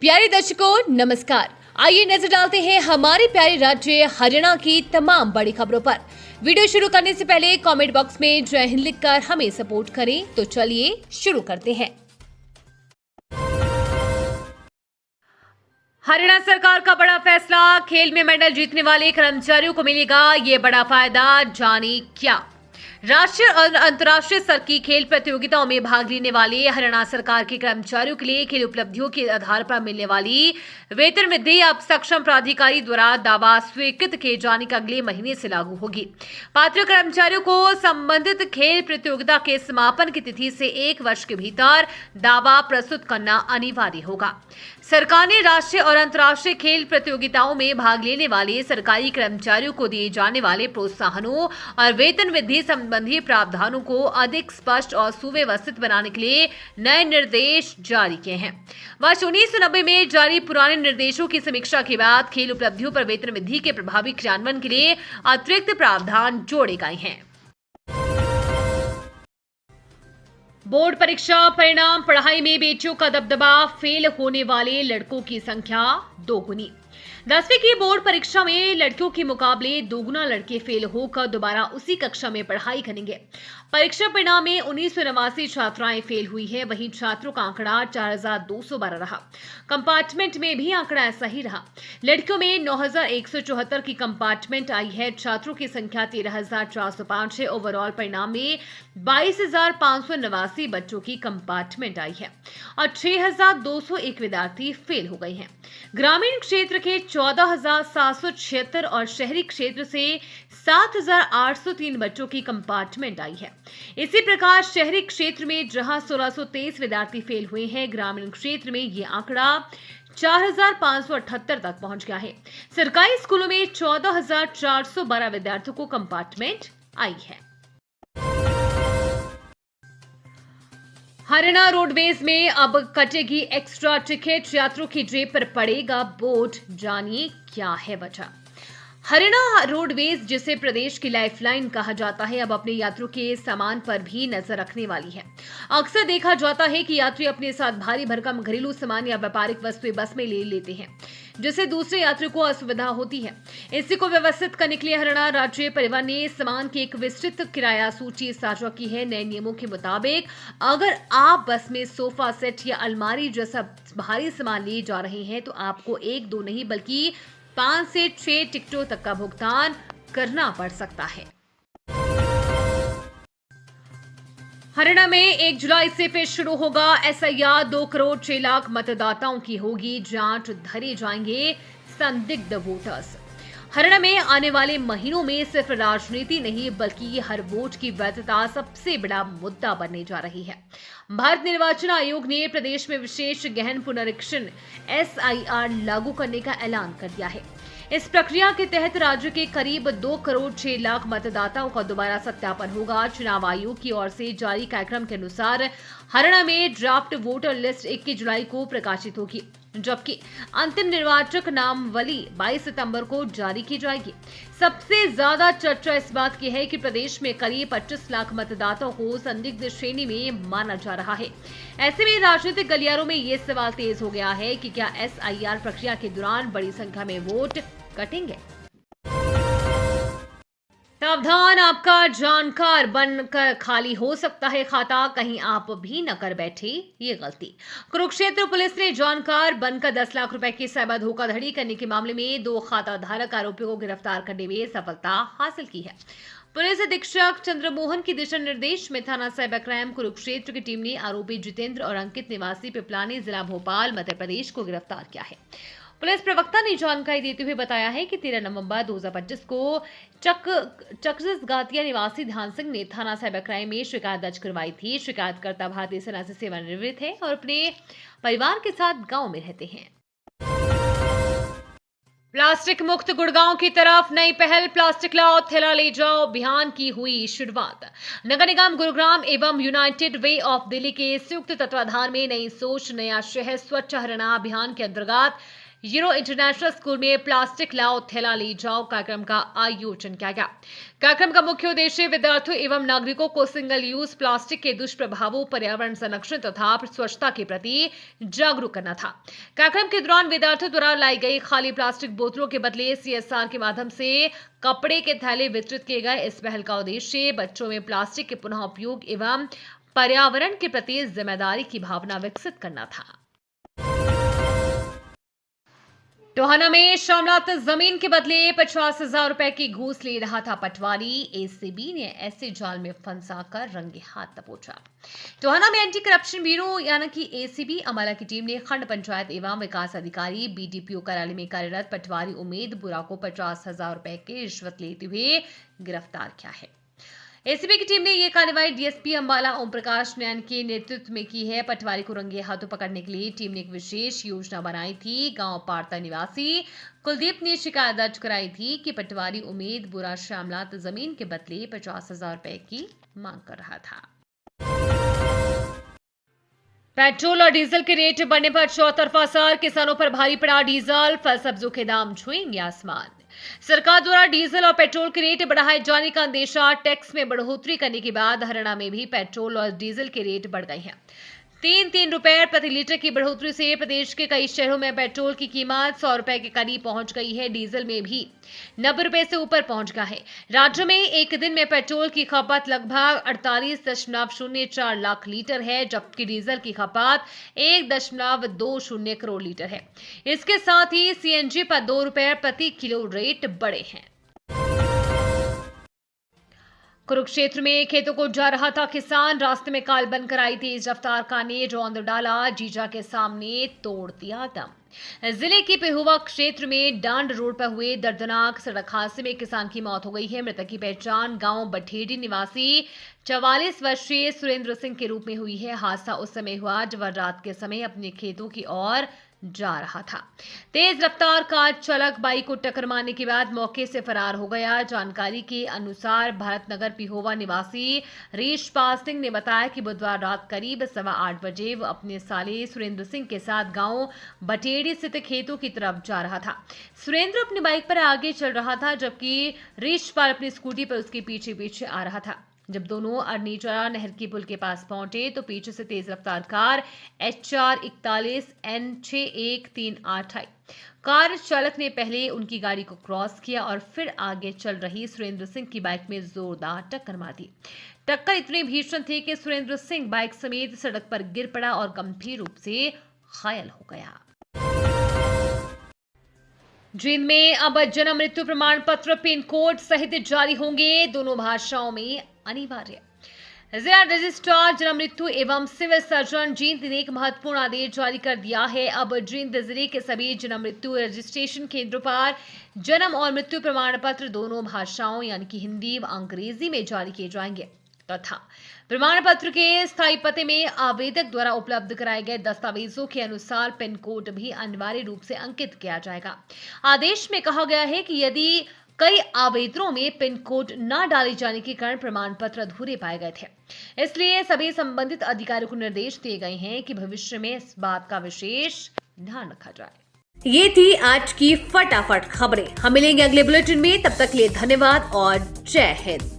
प्यारे दर्शकों नमस्कार। आइए नजर डालते हैं हमारे प्यारे राज्य हरियाणा की तमाम बड़ी खबरों पर। वीडियो शुरू करने से पहले कमेंट बॉक्स में जय हिंद लिखकर हमें सपोर्ट करें। तो चलिए शुरू करते हैं। हरियाणा सरकार का बड़ा फैसला, खेल में मेडल जीतने वाले कर्मचारियों को मिलेगा ये बड़ा फायदा, जाने क्या। राष्ट्रीय और अंतर्राष्ट्रीय स्तर की खेल प्रतियोगिताओं में भाग लेने वाले हरियाणा सरकार के कर्मचारियों के लिए खेल उपलब्धियों के आधार पर मिलने वाली वेतन वृद्धि अब सक्षम प्राधिकारी द्वारा दावा स्वीकृत किए जाने के अगले महीने से लागू होगी। पात्र कर्मचारियों को संबंधित खेल प्रतियोगिता के समापन की तिथि से 1 वर्ष के भीतर दावा प्रस्तुत करना अनिवार्य होगा। सरकार ने राष्ट्रीय और अंतर्राष्ट्रीय खेल प्रतियोगिताओं में भाग लेने वाले सरकारी कर्मचारियों को दिए जाने वाले प्रोत्साहनों और वेतन वृद्धि संबंधी प्रावधानों को अधिक स्पष्ट और सुव्यवस्थित बनाने के लिए नए निर्देश जारी किए हैं। वर्ष 1990 में जारी पुराने निर्देशों की समीक्षा के बाद खेल उपलब्धियों पर वेतन वृद्धि के प्रभावी क्रियान्वयन के लिए अतिरिक्त प्रावधान जोड़े गए हैं। बोर्ड परीक्षा परिणाम, पढ़ाई में बेटियों का दबदबा, फेल होने वाले लड़कों की संख्या दोगुनी। 10वीं की बोर्ड परीक्षा में लड़कियों के मुकाबले दोगुना लड़के फेल होकर दोबारा उसी कक्षा में पढ़ाई करेंगे। परीक्षा परिणाम में 1989 छात्राएं फेल हुई है, वहीं छात्रों का आंकड़ा 4212 रहा। कंपार्टमेंट में भी आंकड़ा ऐसा ही रहा। लड़कियों में 9174 की कंपार्टमेंट आई है, छात्रों की संख्या 13405 है। ओवरऑल परिणाम में 22589 बच्चों की कंपार्टमेंट आई है और 6201 विद्यार्थी फेल हो गए हैं। ग्रामीण क्षेत्र के 14776 और शहरी क्षेत्र से 7803 बच्चों की कंपार्टमेंट आई है। इसी प्रकार शहरी क्षेत्र में जहां 1623 विद्यार्थी फेल हुए हैं, ग्रामीण क्षेत्र में ये आंकड़ा 4578 तक पहुंच गया है। सरकारी स्कूलों में 14412 विद्यार्थियों को कंपार्टमेंट आई है। हरियाणा रोडवेज में अब कटेगी एक्स्ट्रा टिकट, यात्रियों की जेब पर पड़ेगा बोझ, जानिए क्या है वजह। हरियाणा रोडवेज, जिसे प्रदेश की लाइफलाइन कहा जाता है, अब अपने यात्रियों के सामान पर भी नजर रखने वाली है। अक्सर देखा जाता है कि यात्री अपने साथ भारी भरकम घरेलू सामान या व्यापारिक वस्तुएं बस में ले लेते हैं, जिससे दूसरे यात्रियों को असुविधा होती है। इसी को व्यवस्थित करने के लिए हरियाणा राज्य परिवहन ने सामान की एक विस्तृत किराया सूची साझा की है। नए नियमों के मुताबिक अगर आप बस में सोफा सेट या अलमारी जैसा भारी सामान ले जा रहे हैं तो आपको 1-2 नहीं बल्कि 5 से 6 टिकटों तक का भुगतान करना पड़ सकता है। हरियाणा में 1 जुलाई से फिर शुरू होगा एसआईआर। 2 करोड़ 6 लाख मतदाताओं की होगी जांच, धरे जाएंगे संदिग्ध वोटर्स। हरियाणा में आने वाले महीनों में सिर्फ राजनीति नहीं बल्कि हर वोट की वैधता सबसे बड़ा मुद्दा बनने जा रही है। भारत निर्वाचन आयोग ने प्रदेश में विशेष गहन पुनरीक्षण एसआईआर लागू करने का ऐलान कर दिया है। इस प्रक्रिया के तहत राज्य के करीब 2 करोड़ 6 लाख मतदाताओं का दोबारा सत्यापन होगा। चुनाव आयोग की ओर से जारी कार्यक्रम के अनुसार हरियाणा में ड्राफ्ट वोटर लिस्ट 21 जुलाई को प्रकाशित होगी, जबकि अंतिम निर्वाचक नामावली 22 सितंबर को जारी की जाएगी। सबसे ज्यादा चर्चा इस बात की है कि प्रदेश में करीब 25 लाख मतदाताओं को संदिग्ध श्रेणी में माना जा रहा है। ऐसे में राजनीतिक गलियारों में ये सवाल तेज हो गया है कि क्या एसआईआर प्रक्रिया के दौरान बड़ी संख्या में वोट कटेंगे। सावधान, आपका जानकार बनकर खाली हो सकता है खाता, कहीं आप भी न कर बैठे ये गलती। कुरुक्षेत्र पुलिस ने जानकार बनकर 10 लाख रुपए की साइबर धोखाधड़ी करने के मामले में 2 खाता धारक आरोपियों को गिरफ्तार करने में सफलता हासिल की है। पुलिस अधीक्षक चंद्रमोहन के दिशा निर्देश में थाना साइबर क्राइम कुरुक्षेत्र की टीम ने आरोपी जितेंद्र और अंकित निवासी पिपलानी, जिला भोपाल, मध्य प्रदेश को गिरफ्तार किया है। पुलिस प्रवक्ता ने जानकारी देते हुए बताया है कि 13 नवंबर 2025 को चकजिस गातिया निवासी ध्यान सिंह ने थाना साइबर क्राइम में शिकायत दर्ज करवाई थी। शिकायतकर्ता भारतीय सेना से सेवानिवृत्त है और अपने परिवार के साथ गांव में रहते हैं। प्लास्टिक मुक्त गुड़गांव की तरफ नई पहल, प्लास्टिक लाओ थैला ले जाओ अभियान की हुई शुरुआत। नगर निगम गुरुग्राम एवं यूनाइटेड वे ऑफ दिल्ली के संयुक्त तत्वाधान में नई सोच नया शहर स्वच्छ हरियाणा अभियान के अंतर्गत यूरो इंटरनेशनल स्कूल में प्लास्टिक लाओ थैला ले जाओ कार्यक्रम का आयोजन किया गया। कार्यक्रम का मुख्य उद्देश्य विद्यार्थियों एवं नागरिकों को सिंगल यूज प्लास्टिक के दुष्प्रभावों, पर्यावरण संरक्षण तथा स्वच्छता के प्रति जागरूक करना था। कार्यक्रम के दौरान विद्यार्थियों द्वारा लाई गई खाली प्लास्टिक बोतलों के बदले CSR के माध्यम से कपड़े के थैले वितरित किए गए। इस पहल का उद्देश्य बच्चों में प्लास्टिक के पुनः उपयोग एवं पर्यावरण के प्रति जिम्मेदारी की भावना विकसित करना था। टोहाना में शामलात जमीन के बदले 50,000 रुपए की घूस ले रहा था पटवारी। ACB ने ऐसे जाल में फंसाकर रंगे हाथ दबोचा। टोहाना में एंटी करप्शन ब्यूरो यानी कि ACB अम्बाला की टीम ने खंड पंचायत एवं विकास अधिकारी BDPO कार्यालय में कार्यरत पटवारी उमेद बुरा को 50,000 रुपए की रिश्वत लेते हुए गिरफ्तार किया है। ACB की टीम ने यह कार्रवाई DSP अम्बाला ओम प्रकाश नैन के नेतृत्व में की है। पटवारी को रंगे हाथों पकड़ने के लिए टीम ने एक विशेष योजना बनाई थी। गांव पारता निवासी कुलदीप ने शिकायत दर्ज कराई थी कि पटवारी उमेद बुरा शामलात जमीन के बदले 50,000 रुपए की मांग कर रहा था। पेट्रोल और डीजल के रेट बढ़ने पर चौतरफा असर, किसानों पर भारी पड़ा डीजल, फल सब्जियों के दाम छुएंगे आसमान। सरकार द्वारा डीजल और पेट्रोल के रेट बढ़ाए जाने का अंदेशा, टैक्स में बढ़ोतरी करने के बाद हरियाणा में भी पेट्रोल और डीजल के रेट बढ़ गए हैं। 3 रुपए प्रति लीटर की बढ़ोतरी से प्रदेश के कई शहरों में पेट्रोल की कीमत 100 रुपए के करीब पहुंच गई है। डीजल में भी 90 रुपए से ऊपर पहुंच गया है। राज्य में एक दिन में पेट्रोल की खपत लगभग 48.04 लाख लीटर है, जबकि डीजल की खपत 1.20 करोड़ लीटर है। इसके साथ ही CNG पर 2 रुपए प्रति किलो रेट बढ़े हैं। कुरुक्षेत्र में खेतों को जा रहा था किसान, रास्ते में काल बनकर आई तेज रफ्तार कार ने रौंद डाला, जीजा के सामने तोड़ दिया दम। जिले की पेहुवा क्षेत्र में डांड रोड पर हुए दर्दनाक सड़क हादसे में किसान की मौत हो गई है। मृतक की पहचान गांव बठेड़ी निवासी 44 वर्षीय सुरेंद्र सिंह के रूप में हुई है। हादसा उस समय हुआ जब वह रात के समय अपने खेतों की ओर जा रहा था। तेज रफ्तार कार चालक बाइक को टक्कर मारने के बाद मौके से फरार हो गया। जानकारी के अनुसार भरतनगर पिहोवा निवासी रीशपाल सिंह ने बताया कि बुधवार रात करीब 8:15 बजे वो अपने साले सुरेंद्र सिंह के साथ गांव बटेड़ी स्थित खेतों की तरफ जा रहा था। सुरेंद्र अपनी बाइक पर आगे चल रहा था, जबकि रीशपाल अपनी स्कूटी पर उसके पीछे पीछे आ रहा था। जब दोनों अरनीचरा नहर के पुल के पास पहुंचे तो पीछे से तेज रफ्तार कार HR 41 N6138 आई। कार चालक ने पहले उनकी गाड़ी को क्रॉस किया और फिर आगे चल रही सुरेंद्र सिंह की बाइक में जोरदार टक्कर मार दी। टक्कर इतनी भीषण थी कि सुरेंद्र सिंह बाइक समेत सड़क पर गिर पड़ा और गंभीर रूप से घायल हो गया। जींद में अब जन्म मृत्यु प्रमाण पत्र पिन कोड सहित जारी होंगे, दोनों भाषाओं में अनिवार्य। जिला रजिस्ट्रार जन्म मृत्यु एवं सिविल सर्जन जींद ने एक महत्वपूर्ण आदेश जारी कर दिया है। अब जींद जिले के सभी जन्म मृत्यु रजिस्ट्रेशन केंद्रों पर जन्म और मृत्यु प्रमाण पत्र दोनों भाषाओं यानी कि हिंदी व अंग्रेजी में जारी किए जाएंगे तथा प्रमाण पत्र के स्थायी पते में आवेदक द्वारा उपलब्ध कराए गए दस्तावेजों के अनुसार पिन कोड भी अनिवार्य रूप से अंकित किया जाएगा। आदेश में कहा गया है कि यदि कई आवेदनों में पिन कोड न डाले जाने के कारण प्रमाण पत्र अधूरे पाए गए थे, इसलिए सभी संबंधित अधिकारियों को निर्देश दिए गए हैं कि भविष्य में इस बात का विशेष ध्यान रखा जाए। ये थी आज की फटाफट खबरें। हम मिलेंगे अगले बुलेटिन में, तब तक के लिए धन्यवाद और जय हिंद।